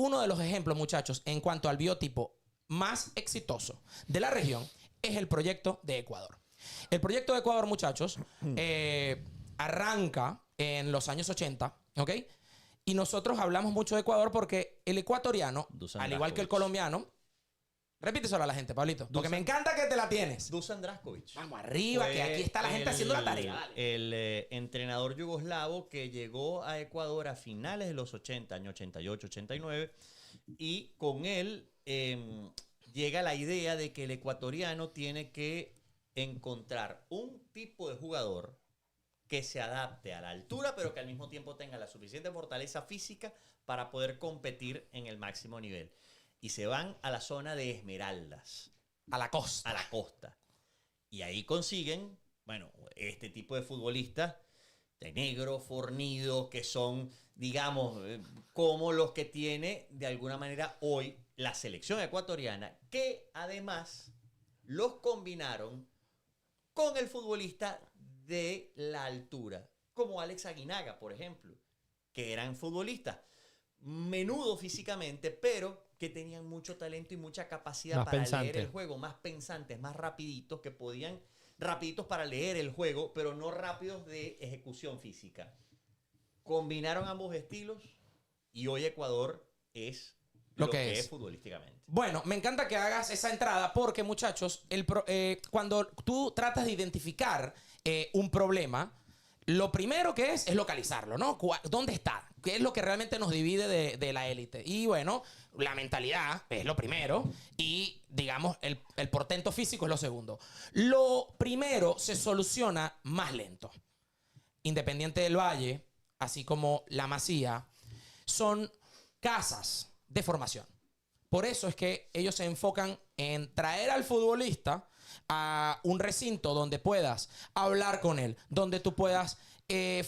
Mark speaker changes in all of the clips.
Speaker 1: uno de los ejemplos, muchachos, en cuanto al biotipo más exitoso de la región es el proyecto de Ecuador. El proyecto de Ecuador, muchachos, arranca en los años 80, ¿ok? Y nosotros hablamos mucho de Ecuador porque el ecuatoriano,
Speaker 2: Dusan
Speaker 1: al igual que el
Speaker 2: Draskovic.
Speaker 1: colombiano, repíteselo a la gente, Pablito, porque
Speaker 2: Dusan-
Speaker 1: me encanta que te la tienes.
Speaker 2: Dusan Draskovic.
Speaker 1: Vamos arriba, que aquí está la gente haciendo la tarea. Dale.
Speaker 2: El entrenador yugoslavo que llegó a Ecuador a finales de los 80, año 88, 89, y con él llega la idea de que el ecuatoriano tiene que encontrar un tipo de jugador que se adapte a la altura, pero que al mismo tiempo tenga la suficiente fortaleza física para poder competir en el máximo nivel. Y se van a la zona de Esmeraldas,
Speaker 1: A la costa.
Speaker 2: a la costa. Y ahí consiguen, bueno, este tipo de futbolistas de negro, fornido, que son, digamos, como los que tiene de alguna manera hoy la selección ecuatoriana, que además los combinaron con el futbolista de la altura, como Alex Aguinaga, por ejemplo, que eran futbolistas menudos físicamente, pero que tenían mucho talento y mucha capacidad
Speaker 3: Más
Speaker 2: para
Speaker 3: pensante.
Speaker 2: leer el juego, más pensantes, más rapiditos, que podían, rapiditos para leer el juego, pero no rápidos de ejecución física. Combinaron ambos estilos y hoy Ecuador es lo que es futbolísticamente.
Speaker 1: Bueno, me encanta que hagas esa entrada porque, muchachos, cuando tú tratas de identificar un problema, lo primero que es localizarlo, ¿no? ¿Dónde está? ¿Qué es lo que realmente nos divide de la élite? Y bueno, la mentalidad es lo primero y, digamos, el portento físico es lo segundo. Lo primero se soluciona más lento. Independiente del Valle, así como La Masía, son casas de formación. Por eso es que ellos se enfocan en traer al futbolista a un recinto donde puedas hablar con él, donde tú puedas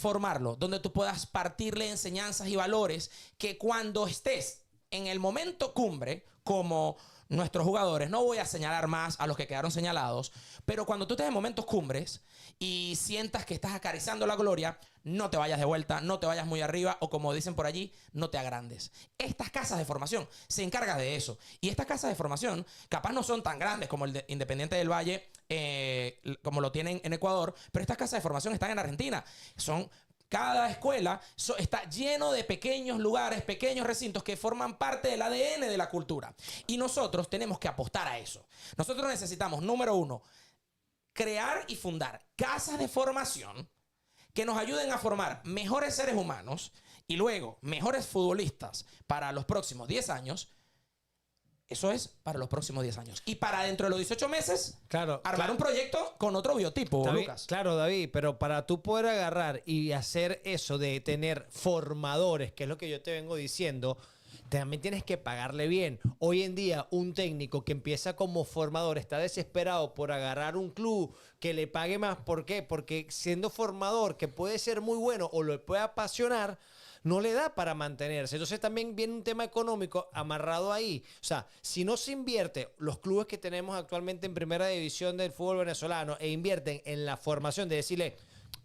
Speaker 1: formarlo, donde tú puedas partirle enseñanzas y valores que cuando estés en el momento cumbre, como nuestros jugadores, no voy a señalar más a los que quedaron señalados, pero cuando tú estés en momentos cumbres y sientas que estás acariciando la gloria, no te vayas de vuelta, no te vayas muy arriba o como dicen por allí, no te agrandes. Estas casas de formación se encargan de eso. Y estas casas de formación capaz no son tan grandes como el de Independiente del Valle, como lo tienen en Ecuador, pero estas casas de formación están en Argentina. Cada escuela está lleno de pequeños lugares, pequeños recintos que forman parte del ADN de la cultura. Y nosotros tenemos que apostar a eso. Nosotros necesitamos, número uno, crear y fundar casas de formación que nos ayuden a formar mejores seres humanos y luego mejores futbolistas para los próximos 10 años. Eso es para los próximos 10 años. Y para dentro de los 18 meses, armar un proyecto con otro biotipo,
Speaker 3: David,
Speaker 1: Lucas.
Speaker 3: Claro, David, pero para tú poder agarrar y hacer eso de tener formadores, que es lo que yo te vengo diciendo, también tienes que pagarle bien. Hoy en día, un técnico que empieza como formador está desesperado por agarrar un club que le pague más. ¿Por qué? Porque siendo formador, que puede ser muy bueno o lo puede apasionar, no le da para mantenerse. Entonces también viene un tema económico amarrado ahí. O sea, si no se invierte, los clubes que tenemos actualmente en primera división del fútbol venezolano e invierten en la formación de decirle,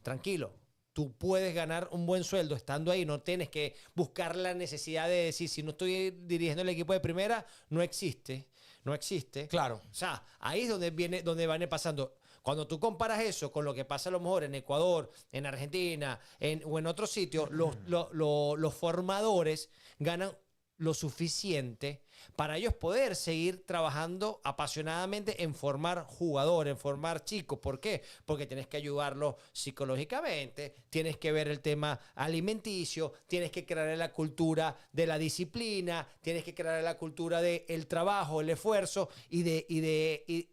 Speaker 3: tranquilo, tú puedes ganar un buen sueldo estando ahí, no tienes que buscar la necesidad de decir, si no estoy dirigiendo el equipo de primera, no existe. No existe.
Speaker 1: Claro.
Speaker 3: O sea, ahí es donde van pasando. Cuando tú comparas eso con lo que pasa a lo mejor en Ecuador, en Argentina o en otros sitios, los formadores ganan lo suficiente para ellos poder seguir trabajando apasionadamente en formar jugadores, en formar chicos. ¿Por qué? Porque tienes que ayudarlos psicológicamente, tienes que ver el tema alimenticio, tienes que crear la cultura de la disciplina, tienes que crear la cultura del trabajo, el esfuerzo y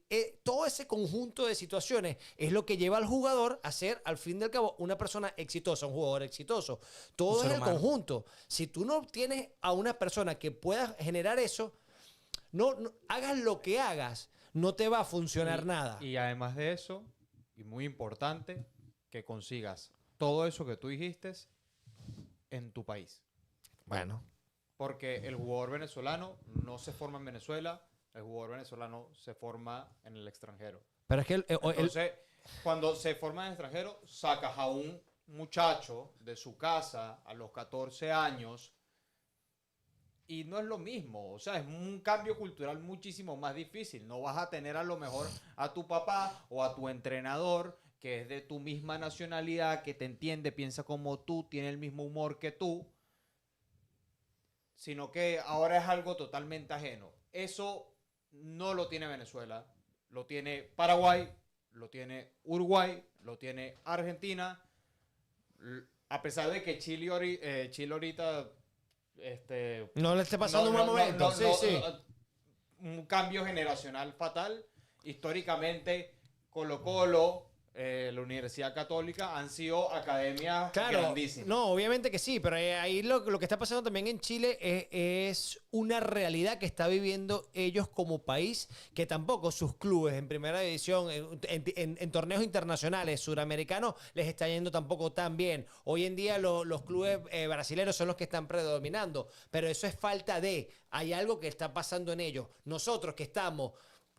Speaker 3: todo ese conjunto de situaciones es lo que lleva al jugador a ser, al fin y al cabo, una persona exitosa, un jugador exitoso. Todo es el conjunto. Si tú no tienes a una persona que pueda generar eso, no hagas lo que hagas, no te va a funcionar nada.
Speaker 4: Y además de eso, y muy importante, que consigas todo eso que tú dijiste en tu país.
Speaker 3: Bueno.
Speaker 4: Porque el jugador venezolano no se forma en Venezuela, el jugador venezolano se forma en el extranjero.
Speaker 3: Pero es que
Speaker 4: Entonces, cuando se forma en el extranjero, sacas a un muchacho de su casa a los 14 años Y no es lo mismo, o sea, es un cambio cultural muchísimo más difícil. No vas a tener a lo mejor a tu papá o a tu entrenador que es de tu misma nacionalidad, que te entiende, piensa como tú, tiene el mismo humor que tú, sino que ahora es algo totalmente ajeno. Eso no lo tiene Venezuela, lo tiene Paraguay, lo tiene Uruguay, lo tiene Argentina, a pesar de que Chile ahorita
Speaker 3: No le esté pasando un mal momento. Sí, sí.
Speaker 4: un cambio generacional fatal. Históricamente, Colo-Colo, la Universidad Católica han sido academias
Speaker 3: Claro,
Speaker 4: grandísimas.
Speaker 3: no, obviamente que sí, pero ahí lo que está pasando también en Chile es una realidad que está viviendo ellos como país, que tampoco sus clubes en primera división, en torneos internacionales suramericanos, les está yendo tampoco tan bien. Hoy en día los clubes brasileños son los que están predominando, pero eso es falta de, hay algo que está pasando en ellos. Nosotros que estamos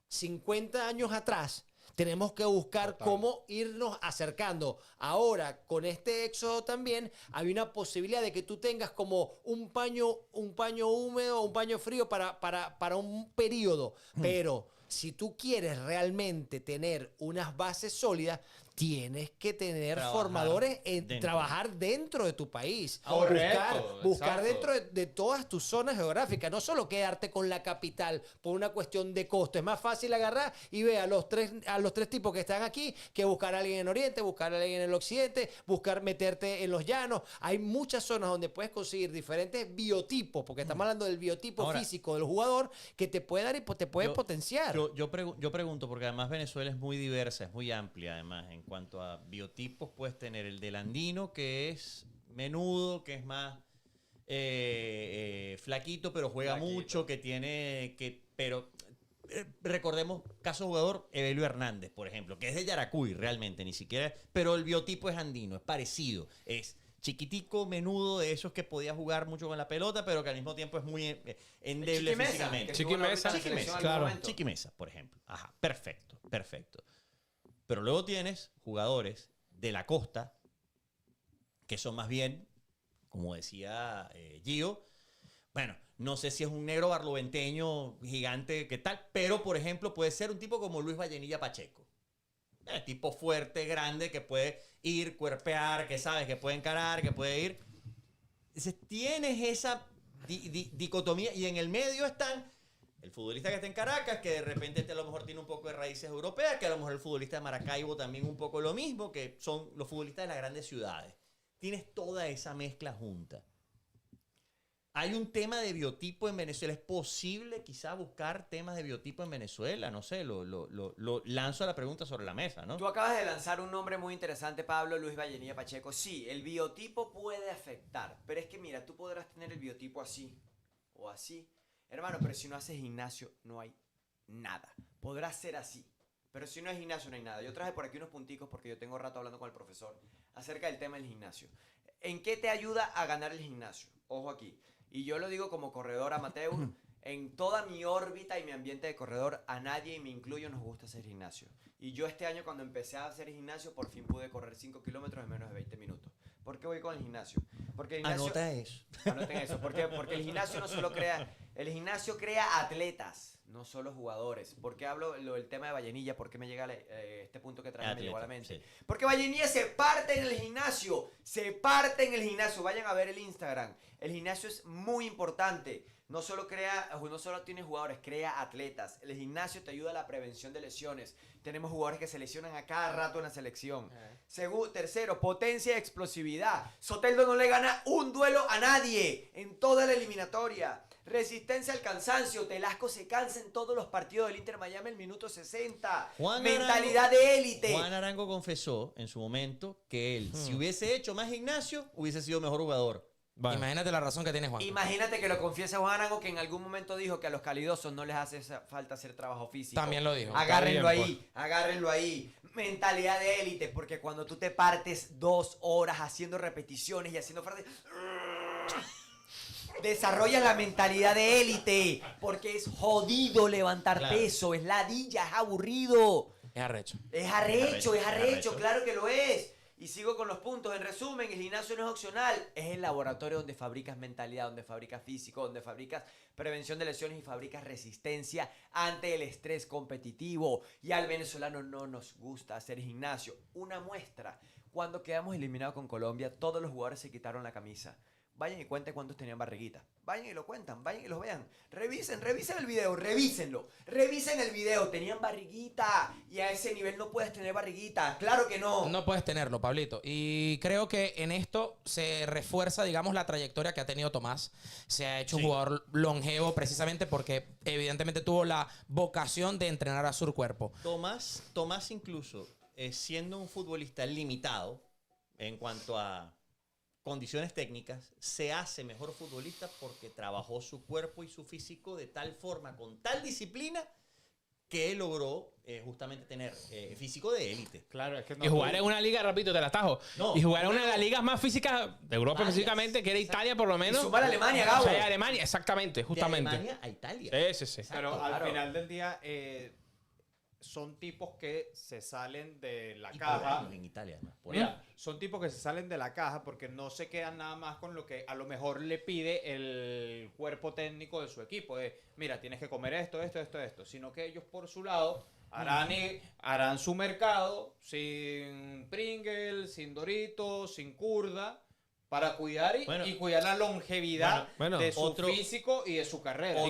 Speaker 3: 50 años atrás, tenemos que buscar cómo irnos acercando. Ahora, con este éxodo también, hay una posibilidad de que tú tengas como un paño húmedo, un paño frío para un periodo. Pero si tú quieres realmente tener unas bases sólidas, tienes que tener formadores, trabajar dentro de tu país.
Speaker 4: Correcto,
Speaker 3: buscar
Speaker 4: exacto.
Speaker 3: dentro de todas tus zonas geográficas. No solo quedarte con la capital por una cuestión de costo. Es más fácil agarrar y ver a los tres tipos que están aquí que buscar a alguien en Oriente, buscar a alguien en el Occidente, buscar meterte en los llanos. Hay muchas zonas donde puedes conseguir diferentes biotipos, porque estamos hablando del biotipo
Speaker 2: Ahora,
Speaker 3: físico del jugador que te puede dar y te puede potenciar.
Speaker 2: Yo pregunto, porque además Venezuela es muy diversa, es muy amplia además. En cuanto a biotipos, puedes tener el del andino, que es menudo, que es más flaquito, pero juega mucho, pero recordemos, caso jugador, Evelio Hernández, por ejemplo, que es de Yaracuy realmente, ni siquiera, pero el biotipo es andino, es parecido, es chiquitico, menudo, de esos que podía jugar mucho con la pelota, pero que al mismo tiempo es muy endeble
Speaker 5: Chiqui Mesa,
Speaker 2: físicamente.
Speaker 5: que estuvo en la
Speaker 1: Mesa,
Speaker 5: selección en algún
Speaker 3: claro.
Speaker 5: momento.
Speaker 2: Chiqui Mesa, por ejemplo. Ajá, perfecto. Pero luego tienes jugadores de la costa que son más bien, como decía Gio, bueno, no sé si es un negro barloventeño gigante, qué tal, pero por ejemplo puede ser un tipo como Luis Vallenilla Pacheco. Tipo fuerte, grande, que puede ir, cuerpear, que sabes, que puede encarar, que puede ir. Entonces tienes esa dicotomía y en el medio están el futbolista que está en Caracas, que de repente a lo mejor tiene un poco de raíces europeas, que a lo mejor el futbolista de Maracaibo también un poco lo mismo, que son los futbolistas de las grandes ciudades. Tienes toda esa mezcla junta. Hay un tema de biotipo en Venezuela. ¿Es posible quizá buscar temas de biotipo en Venezuela? No sé, lo lanzo la pregunta sobre la mesa, ¿no?
Speaker 5: Tú acabas de lanzar un nombre muy interesante, Pablo, Luis Vallenilla Pacheco. Sí, el biotipo puede afectar, pero es que mira, tú podrás tener el biotipo así o así. Hermano, pero si no haces gimnasio, no hay nada. Podrás ser así, pero si no hay gimnasio, no hay nada. Yo traje por aquí unos punticos porque yo tengo rato hablando con el profesor acerca del tema del gimnasio. ¿En qué te ayuda a ganar el gimnasio? Ojo aquí. Y yo lo digo como corredor amateur. En toda mi órbita y mi ambiente de corredor, a nadie, y me incluyo, nos gusta hacer gimnasio. Y yo este año, cuando empecé a hacer gimnasio, por fin pude correr 5 kilómetros en menos de 20 minutos. ¿Por qué voy con el gimnasio? Porque el gimnasio...
Speaker 2: Anota eso.
Speaker 5: Anoten eso. ¿Por qué? Porque el gimnasio no solo crea... El gimnasio crea atletas, no solo jugadores. ¿Por qué hablo del tema de Vallenilla? ¿Por qué me llega este punto que traje? Me llegó a la mente.
Speaker 2: Sí.
Speaker 5: Porque Vallenilla se parte en el gimnasio. Se parte en el gimnasio. Vayan a ver el Instagram. El gimnasio es muy importante. No solo tiene jugadores, crea atletas. El gimnasio te ayuda a la prevención de lesiones. Tenemos jugadores que se lesionan a cada rato en la selección. Tercero, potencia y explosividad. Soteldo no le gana un duelo a nadie en toda la eliminatoria. Resistencia al cansancio. Telasco se cansa en todos los partidos del Inter Miami el minuto 60. Mentalidad de élite.
Speaker 2: Juan Arango confesó en su momento que él, si hubiese hecho más gimnasio, hubiese sido mejor jugador.
Speaker 3: Vale.
Speaker 1: Imagínate la razón que tiene Juan.
Speaker 5: Imagínate que lo confiesa Juan Arango, que en algún momento dijo que a los calidosos no les hace falta hacer trabajo físico.
Speaker 1: También lo dijo.
Speaker 5: Agárrenlo
Speaker 3: Está bien,
Speaker 5: ahí, agárrenlo ahí. Mentalidad de élite, porque cuando tú te partes 2 horas haciendo repeticiones y haciendo frases, desarrollas la mentalidad de élite, porque es jodido levantar
Speaker 2: Claro.
Speaker 5: peso, es ladilla, es aburrido.
Speaker 1: Es arrecho.
Speaker 5: Es arrecho, claro que lo es. Y sigo con los puntos. En resumen, el gimnasio no es opcional. Es el laboratorio donde fabricas mentalidad, donde fabricas físico, donde fabricas prevención de lesiones y fabricas resistencia ante el estrés competitivo. Y al venezolano no nos gusta hacer gimnasio. Una muestra. Cuando quedamos eliminados con Colombia, todos los jugadores se quitaron la camisa. Vayan y cuenten cuántos tenían barriguita. Vayan y lo cuentan, vayan y los vean. Revisen el video, revísenlo. Revisen el video, tenían barriguita. Y a ese nivel no puedes tener barriguita. Claro que no.
Speaker 1: No puedes tenerlo, Pablito. Y creo que en esto se refuerza, digamos, la trayectoria que ha tenido Tomás. Se ha hecho un jugador longevo precisamente porque evidentemente tuvo la vocación de entrenar a su cuerpo.
Speaker 2: Tomás incluso, siendo un futbolista limitado en cuanto a condiciones técnicas, se hace mejor futbolista porque trabajó su cuerpo y su físico de tal forma, con tal disciplina, que él logró justamente tener físico de élite.
Speaker 4: Claro, es que
Speaker 6: Y jugar en una liga, repito, te la atajo.
Speaker 2: No,
Speaker 6: Y jugar en una de las ligas más físicas de Europa
Speaker 2: Varias.
Speaker 6: específicamente, que era Italia por lo
Speaker 5: Y
Speaker 6: menos.
Speaker 5: sumar a Alemania,
Speaker 6: O
Speaker 5: Gabo.
Speaker 6: sea, Alemania, exactamente, justamente.
Speaker 2: De Alemania a Italia.
Speaker 6: Sí.
Speaker 4: Pero al
Speaker 5: claro.
Speaker 4: final del día son tipos que se salen de la
Speaker 2: Y por
Speaker 4: caja.
Speaker 2: años en Italia, ¿no? Por
Speaker 4: Mira,
Speaker 2: años.
Speaker 4: son tipos que se salen de la caja porque no se quedan nada más con lo que a lo mejor le pide el cuerpo técnico de su equipo. De, mira, tienes que comer esto, sino que ellos por su lado harán su mercado sin Pringles, sin Doritos, sin Curda, para cuidar y cuidar la longevidad
Speaker 3: Bueno,
Speaker 4: de su
Speaker 2: otro-
Speaker 4: físico y de su carrera.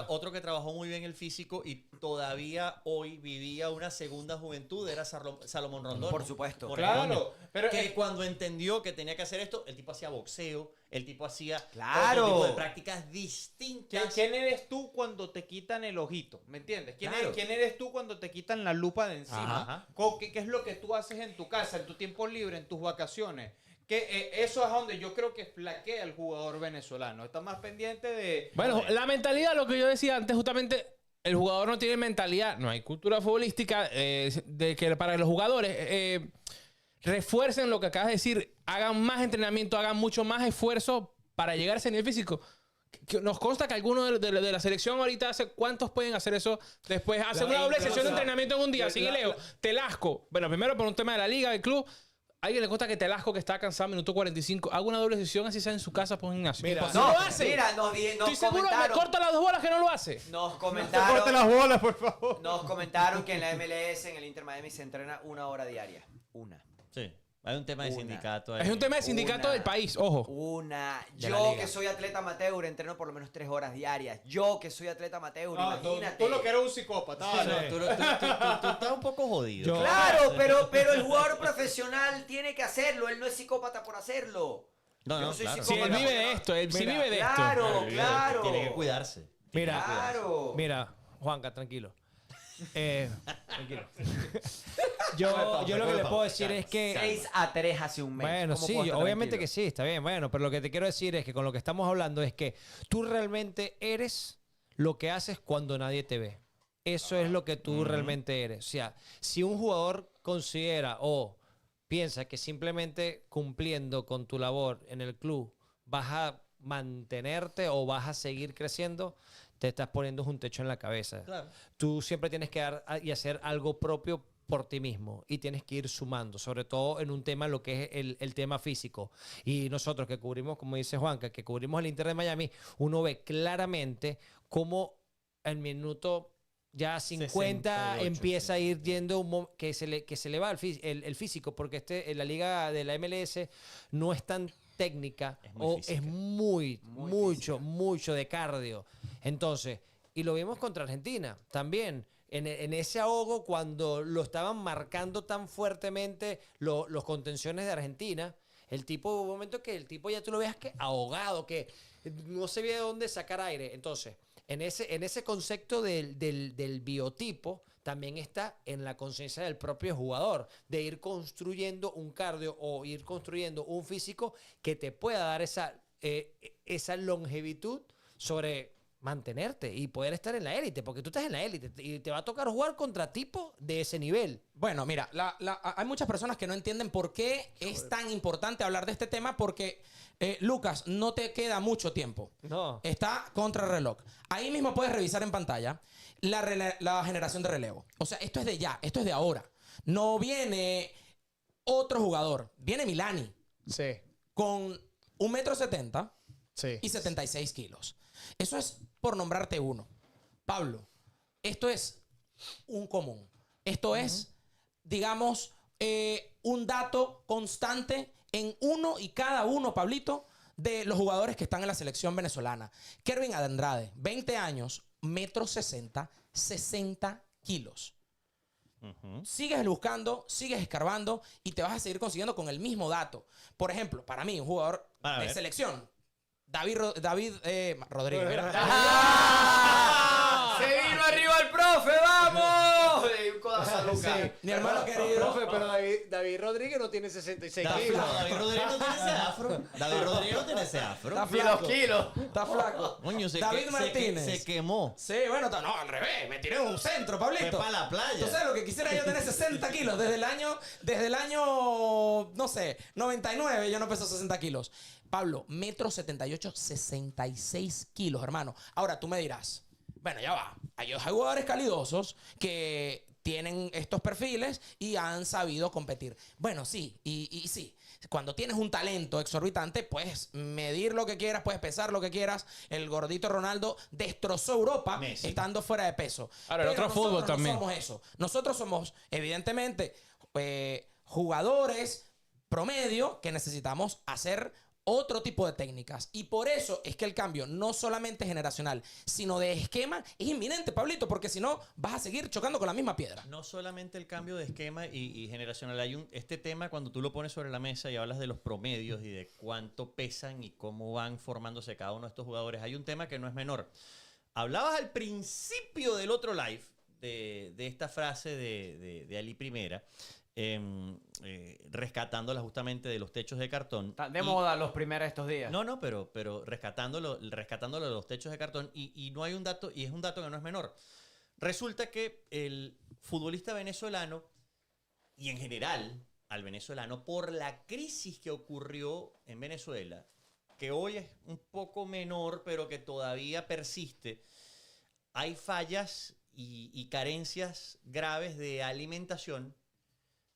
Speaker 2: Otro que trabajó muy bien el físico y todavía hoy vivía una segunda juventud era Salomón Rondón.
Speaker 5: Por supuesto.
Speaker 4: Claro, pero
Speaker 2: Que cuando entendió que tenía que hacer esto, el tipo hacía boxeo, el tipo hacía
Speaker 5: Claro.
Speaker 2: otro tipo de prácticas distintas.
Speaker 4: ¿Quién eres tú cuando te quitan el ojito? ¿Me entiendes?
Speaker 2: Claro.
Speaker 4: ¿Quién eres tú cuando te quitan la lupa de encima?
Speaker 2: Ajá.
Speaker 4: ¿Qué es lo que tú haces en tu casa, en tu tiempo libre, en tus vacaciones? Que eso es donde yo creo que flaquea el jugador venezolano. Está más pendiente de...
Speaker 6: Bueno, la mentalidad, lo que yo decía antes, justamente, el jugador no tiene mentalidad, no hay cultura futbolística de que para los jugadores refuercen lo que acabas de decir, hagan más entrenamiento, hagan mucho más esfuerzo para llegar a ese nivel físico. Que nos consta que algunos de la selección ahorita hace cuántos pueden hacer eso después, hacen una doble sesión de entrenamiento en un día, sigue Leo, Telasco, bueno, primero por un tema de la liga, del club. ¿A alguien le consta que Telasco, que está cansado, minuto 45, haga una doble sesión así sea en su casa por un gimnasio?
Speaker 3: Mira,
Speaker 6: ¿No lo hace?
Speaker 5: Mira, nos
Speaker 6: Estoy seguro que me
Speaker 5: comentaron.
Speaker 6: corta las 2 bolas que no lo hace.
Speaker 5: Nos
Speaker 4: Corte
Speaker 5: comentaron.
Speaker 4: las bolas, por favor.
Speaker 5: Nos comentaron que en la MLS, en el Inter Miami, se entrena 1 hora diaria. Una.
Speaker 2: Sí, hay un tema de
Speaker 5: Una.
Speaker 2: sindicato ahí.
Speaker 6: Es un tema de sindicato del país, ojo.
Speaker 5: Una.
Speaker 1: De la
Speaker 5: Yo
Speaker 1: liga.
Speaker 5: que soy atleta amateur entreno por lo menos 3 horas diarias. Yo que soy atleta amateur, imagínate.
Speaker 4: Tú lo que eres un psicópata.
Speaker 2: No, tú estás un poco jodido.
Speaker 3: Yo-
Speaker 5: Claro, pero el jugador profesional tiene que hacerlo. Él no es psicópata por hacerlo.
Speaker 2: No,
Speaker 5: Yo soy
Speaker 2: claro.
Speaker 6: Si él
Speaker 5: psicópata.
Speaker 6: vive de esto, él sí
Speaker 3: Mira,
Speaker 6: vive de esto.
Speaker 5: Claro, claro.
Speaker 2: Tiene que cuidarse.
Speaker 3: Mira,
Speaker 5: Claro.
Speaker 3: mira, Juanca, tranquilo. Tranquilo. Yo lo que le puedo decir es que...
Speaker 5: 6-3 hace un mes.
Speaker 3: Bueno,
Speaker 5: ¿Cómo
Speaker 3: sí,
Speaker 5: puedo estar
Speaker 3: obviamente
Speaker 5: tranquilo?
Speaker 3: que sí, está bien. Bueno, pero lo que te quiero decir es que con lo que estamos hablando es que tú realmente eres lo que haces cuando nadie te ve. Eso es lo que tú realmente eres. O sea, si un jugador considera o piensa que simplemente cumpliendo con tu labor en el club vas a mantenerte o vas a seguir creciendo, te estás poniendo un techo en la cabeza.
Speaker 2: Claro.
Speaker 3: Tú siempre tienes que dar y hacer algo propio por ti mismo y tienes que ir sumando, sobre todo en un tema, lo que es el tema físico. Y nosotros que cubrimos, como dice Juanca, que cubrimos el Inter de Miami, uno ve claramente cómo el minuto ya 50
Speaker 2: 68,
Speaker 3: empieza a ir yendo que se le va el físico, porque en la liga de la MLS no es tan técnica,
Speaker 2: Es muy
Speaker 3: o
Speaker 2: física.
Speaker 3: es mucho de cardio. Entonces, y lo vimos contra Argentina también. En ese ahogo, cuando lo estaban marcando tan fuertemente los contenciones de Argentina, el tipo, hubo un momento que el tipo ya tú lo veas que ahogado, que no sabía de dónde sacar aire. Entonces, en ese concepto del biotipo, también está en la conciencia del propio jugador, de ir construyendo un cardio o ir construyendo un físico que te pueda dar esa longevidad sobre mantenerte y poder estar en la élite, porque tú estás en la élite y te va a tocar jugar contra tipos de ese nivel.
Speaker 1: Bueno, mira, hay muchas personas que no entienden por qué es tan importante hablar de este tema, porque, Lucas, no te queda mucho tiempo.
Speaker 3: No.
Speaker 1: Está contra reloj. Ahí mismo puedes revisar en pantalla la generación de relevo. O sea, esto es de ya, esto es de ahora. No viene otro jugador. Viene Milani
Speaker 3: Sí,
Speaker 1: con 1,70 m
Speaker 3: sí.
Speaker 1: y 76 kilos. Eso es por nombrarte uno. Pablo, esto es un común. Esto es, digamos, un dato constante en uno y cada uno, Pablito, de los jugadores que están en la selección venezolana. Kervin Andrade, 20 años, 1,60 m, 60 kilos. Sigues buscando, sigues escarbando y te vas a seguir consiguiendo con el mismo dato. Por ejemplo, para mí, un jugador
Speaker 2: Para
Speaker 1: de
Speaker 2: ver.
Speaker 1: selección, David Rodríguez. mira.
Speaker 5: ¡Se vino arriba el profe! ¡Vamos! Un codazo a Lucas.
Speaker 3: Sí.
Speaker 1: Mi hermano querido.
Speaker 3: Profe, pero David Rodríguez no tiene 66
Speaker 2: David,
Speaker 3: kilos.
Speaker 2: David Rodríguez no tiene ese afro. David Rodríguez no tiene ese afro.
Speaker 1: Está
Speaker 5: Ni los
Speaker 1: flaco.
Speaker 5: kilos.
Speaker 1: Está flaco.
Speaker 2: Coño,
Speaker 1: David Martínez.
Speaker 2: se quemó.
Speaker 1: Sí, bueno, no, al revés. Me tiré en un centro, Pablito.
Speaker 2: Fue para la playa.
Speaker 1: Tú sabes lo que quisiera yo tener 60 kilos. Desde el año, no sé, 99 yo no peso 60 kilos. Pablo, 1,78 m, 66 kilos, hermano. Ahora, tú me dirás, bueno, ya va. Hay jugadores calidosos que tienen estos perfiles y han sabido competir. Bueno, sí, y sí. Cuando tienes un talento exorbitante, puedes medir lo que quieras, puedes pesar lo que quieras. El gordito Ronaldo destrozó Europa
Speaker 2: Messi.
Speaker 1: estando fuera de peso.
Speaker 6: Ahora, el
Speaker 1: Pero
Speaker 6: otro fútbol
Speaker 1: nosotros
Speaker 6: también.
Speaker 1: No somos eso. Nosotros somos, evidentemente, jugadores promedio que necesitamos hacer otro tipo de técnicas. Y por eso es que el cambio no solamente generacional, sino de esquema es inminente, Pablito, porque si no vas a seguir chocando con la misma piedra.
Speaker 2: No solamente el cambio de esquema y generacional. Hay este tema cuando tú lo pones sobre la mesa y hablas de los promedios y de cuánto pesan y cómo van formándose cada uno de estos jugadores. Hay un tema que no es menor. Hablabas al principio del otro live de esta frase de Ali Primera, rescatándola justamente de los techos de cartón.
Speaker 5: Están de
Speaker 2: Y-
Speaker 5: moda los primeros estos días.
Speaker 2: No, pero rescatándolo de los techos de cartón y no hay un dato, y es un dato que no es menor. Resulta que el futbolista venezolano y en general al venezolano, por la crisis que ocurrió en Venezuela, que hoy es un poco menor, pero que todavía persiste, hay fallas y carencias graves de alimentación,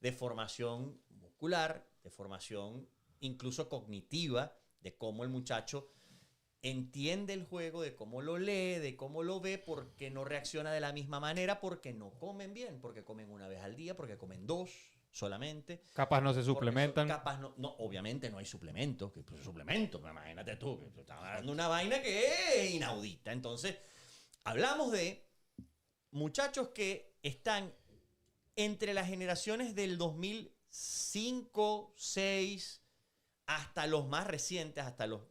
Speaker 2: de formación muscular, de formación incluso cognitiva, de cómo el muchacho entiende el juego, de cómo lo lee, de cómo lo ve, porque no reacciona de la misma manera, porque no comen bien, porque comen una vez al día, porque comen dos solamente.
Speaker 4: Capaz no se
Speaker 2: Porque
Speaker 4: suplementan.
Speaker 2: capaz no, obviamente no hay suplementos. Que suplementos, imagínate tú, que tú estás dando una vaina que es inaudita. Entonces, hablamos de muchachos que están entre las generaciones del 2005, 6, hasta los más recientes, hasta los,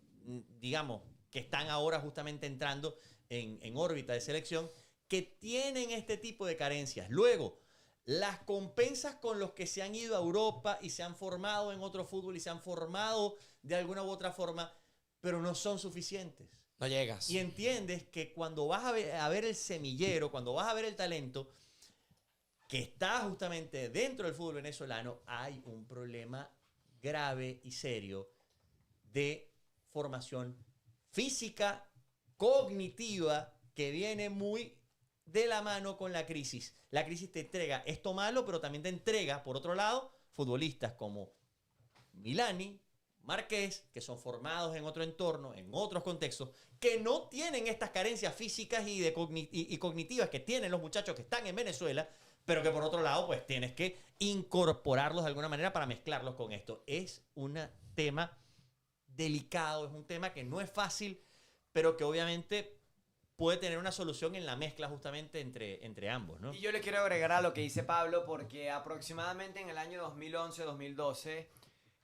Speaker 2: digamos, que están ahora justamente entrando en órbita de selección, que tienen este tipo de carencias. Luego, las compensas con los que se han ido a Europa y se han formado en otro fútbol y se han formado de alguna u otra forma, pero no son suficientes.
Speaker 1: No llegas.
Speaker 2: Y entiendes que cuando vas a ver el semillero, cuando vas a ver el talento que está justamente dentro del fútbol venezolano, hay un problema grave y serio de formación física, cognitiva, que viene muy de la mano con la crisis. La crisis te entrega esto malo, pero también te entrega, por otro lado, futbolistas como Milani, Márquez, que son formados en otro entorno, en otros contextos, que no tienen estas carencias físicas y cognitivas que tienen los muchachos que están en Venezuela, pero que por otro lado, pues tienes que incorporarlos de alguna manera para mezclarlos con esto. Es un tema delicado, es un tema que no es fácil, pero que obviamente puede tener una solución en la mezcla justamente entre ambos, ¿no?
Speaker 5: Y yo le quiero agregar a lo que dice Pablo, porque aproximadamente en el año 2011-2012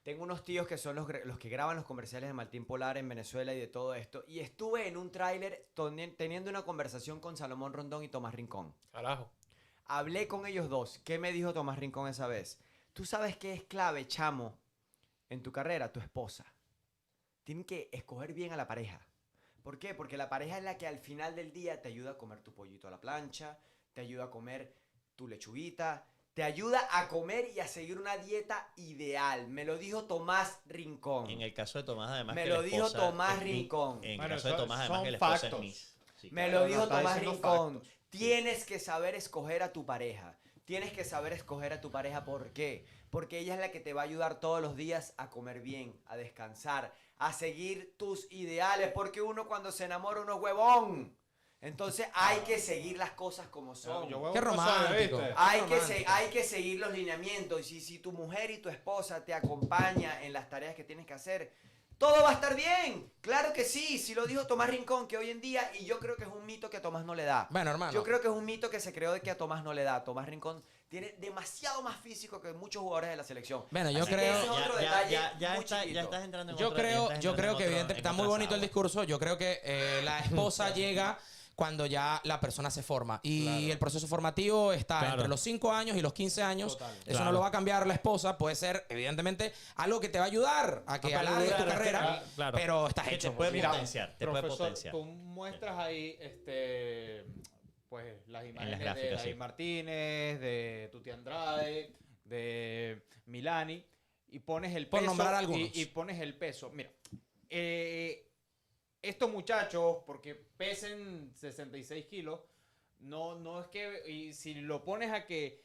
Speaker 5: tengo unos tíos que son los que graban los comerciales de Martín Polar en Venezuela y de todo esto. Y estuve en un tráiler teniendo una conversación con Salomón Rondón y Tomás Rincón.
Speaker 3: Carajo.
Speaker 5: Hablé con ellos dos. ¿Qué me dijo Tomás Rincón esa vez? Tú sabes qué es clave, chamo, en tu carrera, tu esposa. Tienen que escoger bien a la pareja. ¿Por qué? Porque la pareja es la que al final del día te ayuda a comer tu pollito a la plancha, te ayuda a comer tu lechuguita, te ayuda a comer y a seguir una dieta ideal. Me lo dijo Tomás Rincón.
Speaker 2: En el caso de Tomás, además,
Speaker 5: Me
Speaker 2: que
Speaker 5: lo
Speaker 2: la
Speaker 5: dijo
Speaker 2: esposa
Speaker 5: Tomás
Speaker 2: es
Speaker 5: Rincón.
Speaker 2: En el
Speaker 4: Bueno,
Speaker 2: caso de Tomás, además,
Speaker 4: son
Speaker 2: que la esposa
Speaker 4: factos.
Speaker 2: es Miss. Sí,
Speaker 5: Me
Speaker 2: claro.
Speaker 5: lo dijo
Speaker 4: está
Speaker 5: Tomás
Speaker 4: diciendo
Speaker 5: Rincón.
Speaker 4: factos.
Speaker 5: Tienes que saber escoger a tu pareja. tienes que saber escoger a tu pareja. ¿Por qué? Porque ella es la que te va a ayudar todos los días a comer bien, a descansar, a seguir tus ideales. Porque uno cuando se enamora, uno es huevón. Entonces hay que seguir las cosas como son.
Speaker 1: Qué romántico.
Speaker 5: Hay que seguir los lineamientos. Y si tu mujer y tu esposa te acompañan en las tareas que tienes que hacer, todo va a estar bien. Claro que sí. Si lo dijo Tomás Rincón, que hoy en día, y yo creo que es un mito que a Tomás no le da.
Speaker 1: Bueno, hermano.
Speaker 5: Yo creo que es un mito que se creó de que a Tomás no le da. Tomás Rincón tiene demasiado más físico que muchos jugadores de la selección.
Speaker 1: Bueno, yo
Speaker 5: Así que
Speaker 1: creo-
Speaker 5: ese es otro detalle muy chiquito.
Speaker 2: ya estás entrando en
Speaker 1: Yo
Speaker 2: otra- ya
Speaker 1: creo,
Speaker 2: estás
Speaker 1: yo
Speaker 2: entrando
Speaker 1: creo
Speaker 2: en
Speaker 1: que
Speaker 2: otro-
Speaker 1: evidente,
Speaker 2: en
Speaker 1: está muy
Speaker 2: otras
Speaker 1: bonito el
Speaker 2: aguas.
Speaker 1: discurso. Yo creo que la esposa llega cuando ya la persona se forma. Y el proceso formativo está
Speaker 3: Claro.
Speaker 1: entre los 5 años y los 15 años.
Speaker 4: Total.
Speaker 1: Eso
Speaker 3: Claro.
Speaker 1: no lo va a cambiar la esposa. Puede ser, evidentemente, algo que te va a ayudar a que alargues tu
Speaker 3: perdurar,
Speaker 1: carrera.
Speaker 3: claro.
Speaker 1: Pero estás
Speaker 2: Que te
Speaker 1: hecho.
Speaker 2: puede
Speaker 4: Mira,
Speaker 2: potenciar, te puede
Speaker 4: profesor,
Speaker 2: potenciar.
Speaker 4: tú muestras ahí pues las imágenes de
Speaker 2: gráficas,
Speaker 4: David
Speaker 2: sí.
Speaker 4: Martínez, de Tuti Andrade, de Milani, y pones el
Speaker 1: Por
Speaker 4: peso.
Speaker 1: nombrar algunos.
Speaker 4: Y pones el peso. Mira, estos muchachos, porque pesen 66 kilos, no es que, y si lo pones a que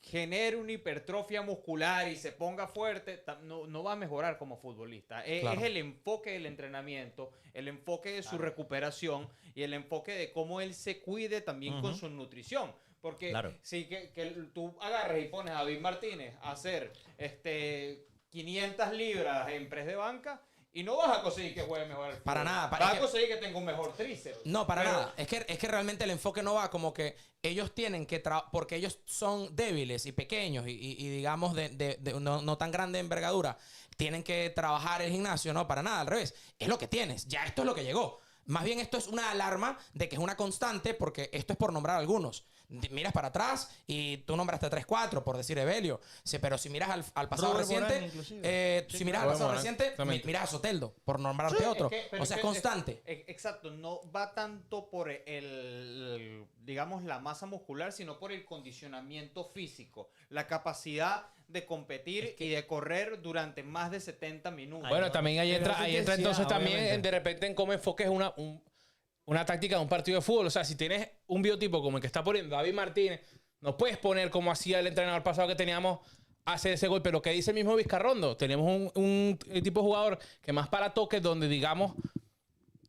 Speaker 4: genere una hipertrofia muscular y se ponga fuerte, no va a mejorar como futbolista.
Speaker 1: Claro.
Speaker 4: Es el enfoque del entrenamiento, el enfoque de su recuperación y el enfoque de cómo él se cuide también con su nutrición. Porque
Speaker 2: Claro.
Speaker 4: si que tú agarras y pones a David Martínez a hacer 500 libras en press de banca y no vas a conseguir que juegue mejor al fútbol.
Speaker 1: Para nada,
Speaker 4: Vas
Speaker 1: es
Speaker 4: a
Speaker 1: que-
Speaker 4: conseguir que tenga un mejor tríceps.
Speaker 1: No, para
Speaker 4: Pero-
Speaker 1: nada. Es que realmente el enfoque no va como que ellos tienen que porque ellos son débiles y pequeños y digamos no tan grande envergadura, tienen que trabajar el gimnasio, no, para nada, al revés. Es lo que tienes, ya esto es lo que llegó. Más bien esto es una alarma de que es una constante porque esto es por nombrar algunos. Miras para atrás y tú nombraste 3, 4, por decir Evelio. Sí, pero si miras al pasado
Speaker 2: Robert
Speaker 1: reciente,
Speaker 2: Morán, inclusive.
Speaker 1: si miras al
Speaker 6: Robert
Speaker 1: pasado
Speaker 6: Morán,
Speaker 1: reciente,
Speaker 6: también.
Speaker 1: miras a Soteldo, por nombrarte otro.
Speaker 4: Pero
Speaker 1: O sea, es
Speaker 4: que-
Speaker 1: constante.
Speaker 4: Exacto, no va tanto por digamos, la masa muscular, sino por el condicionamiento físico, la capacidad de competir y de correr durante más de 70 minutos.
Speaker 6: Bueno, también ahí
Speaker 3: Pero
Speaker 6: entra,
Speaker 3: es
Speaker 6: ahí entra
Speaker 3: intensidad,
Speaker 6: entonces también
Speaker 3: obviamente.
Speaker 6: de repente en cómo enfoques una táctica de un partido de fútbol. O sea, si tienes un biotipo como el que está poniendo David Martínez, no puedes poner como hacía el entrenador pasado que teníamos hace ese gol. Pero lo que dice el mismo Vizcarrondo, tenemos un tipo de jugador que más para toques donde digamos,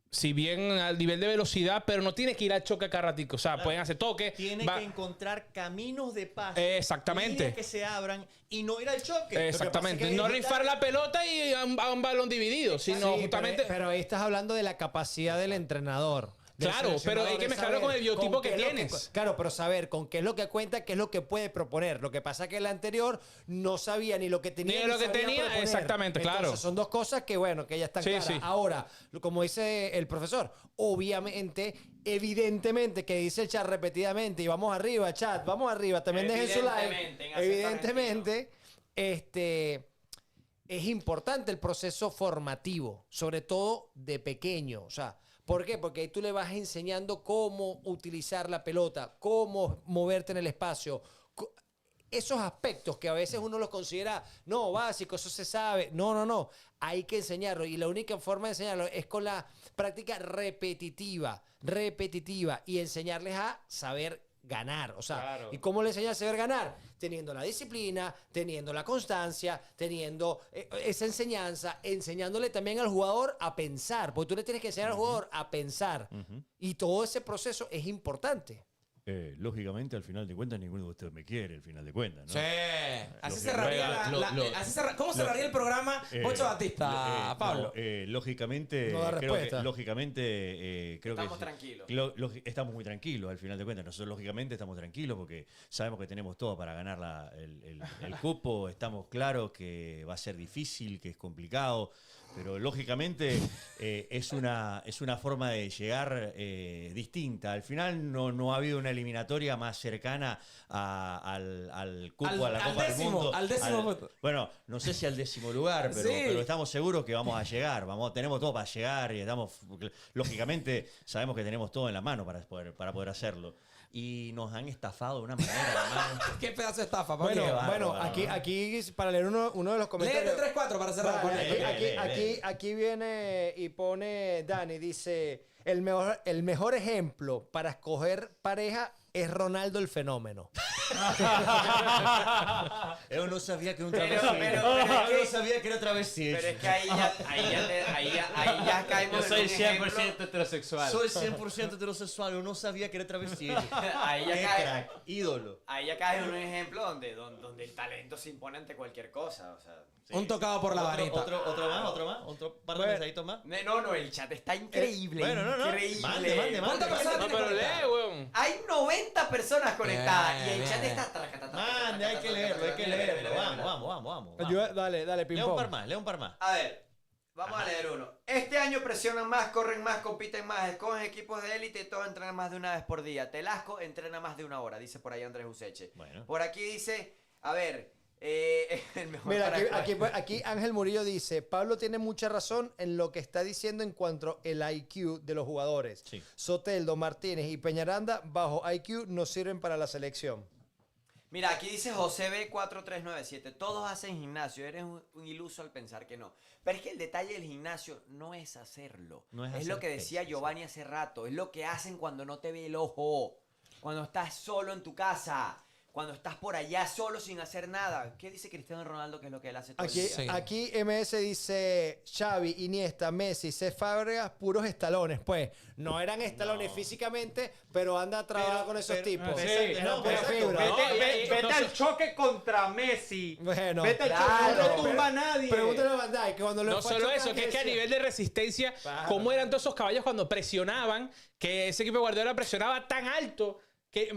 Speaker 6: si bien al nivel de velocidad, pero no tiene que ir al choque cada ratico. O sea, pueden hacer toques.
Speaker 2: Tiene
Speaker 6: va-
Speaker 2: que encontrar caminos de pase.
Speaker 6: Exactamente.
Speaker 2: Líneas que se abran y no ir al choque.
Speaker 6: Exactamente.
Speaker 2: Lo que
Speaker 6: No
Speaker 2: pasa es que
Speaker 6: rifar la pelota y a un balón dividido, sino
Speaker 3: Sí,
Speaker 6: justamente...
Speaker 3: pero ahí estás hablando de la capacidad del entrenador. del
Speaker 6: Claro, pero
Speaker 3: seleccionador,
Speaker 6: hay que
Speaker 3: de
Speaker 6: mezclarlo con el biotipo
Speaker 3: con
Speaker 6: que
Speaker 3: qué es lo
Speaker 6: tienes.
Speaker 3: claro, pero saber con qué es lo que cuenta, qué es lo que puede proponer. Lo que pasa es que el anterior no sabía ni lo que tenía.
Speaker 6: Ni lo que
Speaker 3: sabía
Speaker 6: tenía,
Speaker 3: proponer.
Speaker 6: exactamente, claro.
Speaker 3: Entonces, son dos cosas que, bueno, que ya están
Speaker 6: Sí,
Speaker 3: claras.
Speaker 6: sí.
Speaker 3: Ahora, como dice el profesor, obviamente, evidentemente, que dice el chat repetidamente, y vamos arriba, chat, vamos arriba, también dejen su like.
Speaker 5: Evidentemente, en acento
Speaker 3: Evidentemente, es importante el proceso formativo, sobre todo de pequeño. O sea, ¿por qué? Porque ahí tú le vas enseñando cómo utilizar la pelota, cómo moverte en el espacio. Esos aspectos que a veces uno los considera, no, básico, eso se sabe. No. Hay que enseñarlo. Y la única forma de enseñarlo es con la práctica repetitiva. Y enseñarles a saber ganar. O sea,
Speaker 4: Claro.
Speaker 3: ¿y cómo le enseñas a saber ganar? Teniendo la disciplina, teniendo la constancia, teniendo esa enseñanza, enseñándole también al jugador a pensar, porque tú le tienes que enseñar al jugador a pensar. Y todo ese proceso es importante.
Speaker 7: Lógicamente, al final de cuentas, ninguno de ustedes me quiere, al final de cuentas, ¿no?
Speaker 1: Sí. Así
Speaker 7: Lo que
Speaker 1: cerraría
Speaker 7: ruega-
Speaker 1: ¿Cómo cerraría el programa Pocho Batista, Pablo?
Speaker 7: Lógicamente,
Speaker 3: No da
Speaker 7: creo que,
Speaker 3: respuesta.
Speaker 7: creo
Speaker 5: Estamos
Speaker 7: que
Speaker 5: tranquilos.
Speaker 7: estamos muy tranquilos, al final de cuentas. Nosotros, lógicamente, estamos tranquilos porque sabemos que tenemos todo para ganar el cupo. Estamos claros que va a ser difícil, que es complicado. Pero lógicamente es una forma de llegar distinta. Al final no ha habido una eliminatoria más cercana al cupo, a la
Speaker 1: al
Speaker 7: Copa del
Speaker 1: décimo,
Speaker 7: Mundo.
Speaker 1: al décimo puesto.
Speaker 7: Bueno, no sé si al 10º lugar,
Speaker 1: Sí.
Speaker 7: pero estamos seguros que vamos a llegar. Tenemos todo para llegar y lógicamente sabemos que tenemos todo en la mano para poder hacerlo. Y nos han estafado de una manera, hermano.
Speaker 1: Qué pedazo de estafa, Pablo.
Speaker 3: Bueno, aquí para leer uno de los comentarios.
Speaker 1: Léete 3-4 para cerrar.
Speaker 3: Vale,
Speaker 1: con esto.
Speaker 3: aquí viene y pone Dani, dice, el mejor ejemplo para escoger pareja es Ronaldo el Fenómeno.
Speaker 7: Él no sabía que era un
Speaker 5: Pero-
Speaker 7: travesti.
Speaker 5: pero es que-
Speaker 7: Él no sabía que era travesti.
Speaker 5: Pero es que ahí ya caemos
Speaker 2: Yo soy
Speaker 5: en un ejemplo.
Speaker 2: 100% heterosexual.
Speaker 7: Soy 100% heterosexual. Yo no sabía que era travesti.
Speaker 5: Ahí
Speaker 7: Qué
Speaker 5: ya cae.
Speaker 7: crack, ídolo.
Speaker 5: Ahí ya caes en un ejemplo donde el talento se impone ante cualquier cosa. O sea,
Speaker 1: Un tocado por la varita.
Speaker 7: Otro más, otro par de
Speaker 3: Bueno.
Speaker 7: mensajitos más.
Speaker 5: no, el chat está increíble.
Speaker 7: Bueno, no.
Speaker 5: Increíble.
Speaker 7: Mande.
Speaker 1: ¿Cuántas personas
Speaker 6: No,
Speaker 1: tiene
Speaker 6: pero
Speaker 1: conectadas?
Speaker 6: lee, weón.
Speaker 5: Hay 90 personas conectadas y el
Speaker 1: Bien,
Speaker 5: chat
Speaker 1: bien.
Speaker 5: está.
Speaker 7: Mande, hay que leerlo. Vamos.
Speaker 3: Ayuda, dale, ping
Speaker 7: Lea un
Speaker 3: pong.
Speaker 7: par más, lea un par más.
Speaker 5: A ver, vamos a leer uno. Este año presionan más, corren más, compiten más, escogen equipos de élite y todos entrenan más de una vez por día. Telasco entrena más de una hora, dice por ahí Andrés Useche.
Speaker 7: Bueno.
Speaker 5: Por aquí dice, a ver, el mejor
Speaker 3: Mira,
Speaker 5: para-
Speaker 3: aquí Ángel Murillo dice, Pablo tiene mucha razón en lo que está diciendo en cuanto al IQ de los jugadores.
Speaker 7: Sí.
Speaker 3: Soteldo, Martínez y Peñaranda bajo IQ no sirven para la selección.
Speaker 5: Mira, aquí dice José B4397, todos hacen gimnasio, eres un iluso al pensar que no. Pero es que el detalle del gimnasio no es hacerlo.
Speaker 7: No es
Speaker 5: es
Speaker 7: hacer
Speaker 5: lo que decía
Speaker 7: pesas,
Speaker 5: Giovanni hace rato, es lo que hacen cuando no te ve el ojo, cuando estás solo en tu casa, cuando estás por allá solo sin hacer nada. ¿Qué dice Cristiano Ronaldo que es lo que él hace todo el
Speaker 3: Aquí,
Speaker 5: día?
Speaker 1: Sí.
Speaker 3: aquí MS dice Xavi, Iniesta, Messi, Cesc Fábregas, puros estalones. Pues no eran estalones físicamente, pero anda trabajando con esos tipos.
Speaker 7: no,
Speaker 3: pura
Speaker 7: exacto.
Speaker 3: fibra.
Speaker 4: Vete al choque contra Messi.
Speaker 3: Bueno,
Speaker 4: Vete al
Speaker 5: claro.
Speaker 4: choque, no tumba a nadie.
Speaker 3: pregúntale a Van Dijk, que cuando lo
Speaker 6: No
Speaker 3: fue a
Speaker 6: solo
Speaker 3: chocar,
Speaker 6: eso, que es que a
Speaker 3: decía?
Speaker 6: nivel de resistencia, cómo eran todos esos caballos cuando presionaban, que ese equipo de Guardiola presionaba tan alto que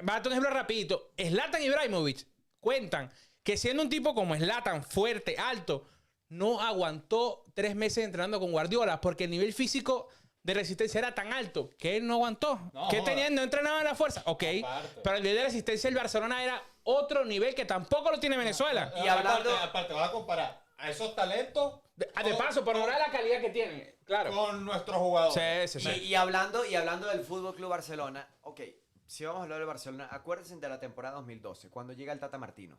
Speaker 6: va a dar un ejemplo rapidito. Zlatan Ibrahimovic cuentan que siendo un tipo como Zlatan, fuerte, alto, no aguantó 3 meses entrenando con Guardiola porque el nivel físico de resistencia era tan alto que él no aguantó.
Speaker 4: No,
Speaker 6: ¿Qué
Speaker 4: joda.
Speaker 6: tenía? No entrenaba en la fuerza. Ok,
Speaker 4: Aparte.
Speaker 6: pero el nivel de resistencia del Barcelona era otro nivel que tampoco lo tiene Venezuela.
Speaker 5: Y hablando-
Speaker 4: Aparte, vas a comparar a esos talentos
Speaker 6: De paso, por ahora la calidad que tienen. Claro.
Speaker 4: con nuestros jugadores.
Speaker 6: Sí, sí, sí.
Speaker 5: Y hablando del Fútbol Club Barcelona, ok, si vamos a hablar de Barcelona, acuérdense de la temporada 2012, cuando llega el Tata Martino.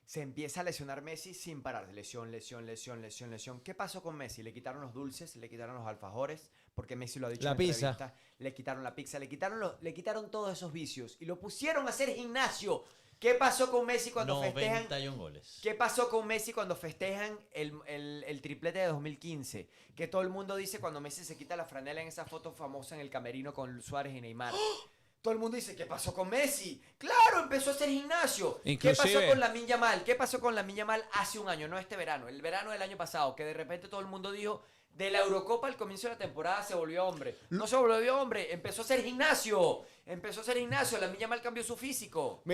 Speaker 5: Se empieza a lesionar Messi sin parar. Lesión. ¿Qué pasó con Messi? Le quitaron los dulces, le quitaron los alfajores, porque Messi lo ha dicho
Speaker 3: La
Speaker 5: en
Speaker 3: pizza.
Speaker 5: entrevistas. Le quitaron la pizza, le quitaron todos esos vicios y lo pusieron a hacer gimnasio. ¿Qué pasó con Messi cuando festejan?
Speaker 7: 91 goles.
Speaker 5: ¿Qué pasó con Messi cuando festejan el triplete de 2015? Que todo el mundo dice cuando Messi se quita la franela en esa foto famosa en el camerino con Suárez y Neymar. Todo el mundo dice, ¿qué pasó con Messi? ¡Claro! Empezó a hacer gimnasio. ¿Qué pasó
Speaker 6: Inclusive-
Speaker 5: con Lamine Yamal? ¿Qué pasó con Lamine Yamal hace un año? No este verano, el verano del año pasado, que de repente todo el mundo dijo, de la Eurocopa al comienzo de la temporada se volvió hombre. No se volvió hombre, empezó a hacer gimnasio. Lamine Yamal cambió su físico.